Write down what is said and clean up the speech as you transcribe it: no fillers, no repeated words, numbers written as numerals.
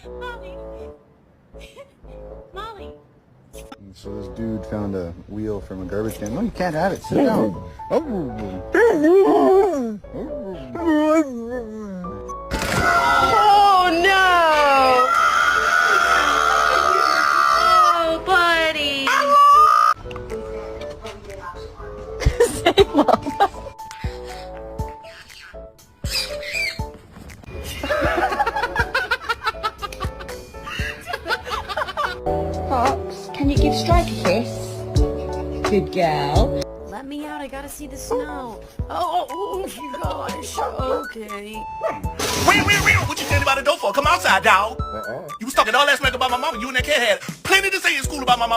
Molly. Molly. So this dude found a wheel from a garbage can. No, you can't have it. Sit down. Oh no! Oh, buddy. Say mama. Pops, can you give Strike a kiss? Good girl. Let me out, I gotta see the snow. Oh gosh, okay. What you saying about the door for? Come outside, dog. You was talking all that smack about my mama. You and that cat had plenty to say in school about my mama.